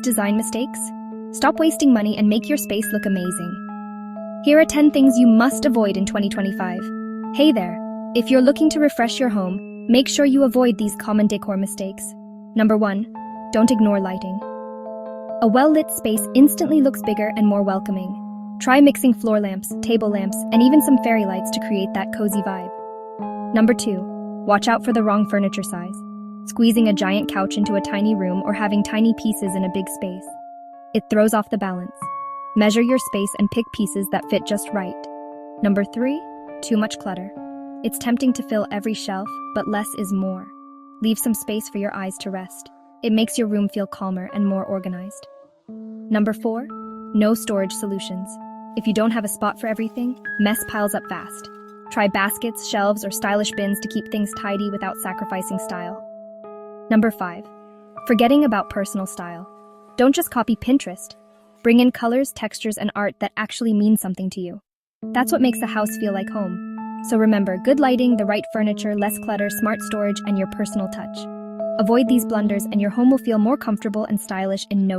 Design mistakes? Stop wasting money and make your space look amazing. Here are 10 things you must avoid in 2025. Hey there! If you're looking to refresh your home, make sure you avoid these common decor mistakes. Number 1. Don't ignore lighting. A well-lit space instantly looks bigger and more welcoming. Try mixing floor lamps, table lamps, and even some fairy lights to create that cozy vibe. Number 2. Watch out for the wrong furniture size. Squeezing a giant couch into a tiny room or having tiny pieces in a big space. It throws off the balance. Measure your space and pick pieces that fit just right. Number 3. Too much clutter. It's tempting to fill every shelf, but less is more. Leave some space for your eyes to rest. It makes your room feel calmer and more organized. Number 4. No storage solutions. If you don't have a spot for everything, mess piles up fast. Try baskets, shelves, or stylish bins to keep things tidy without sacrificing style. Number 5. Forgetting about personal style. Don't just copy Pinterest. Bring in colors, textures, and art that actually mean something to you. That's what makes a house feel like home. So remember, good lighting, the right furniture, less clutter, smart storage, and your personal touch. Avoid these blunders and your home will feel more comfortable and stylish in no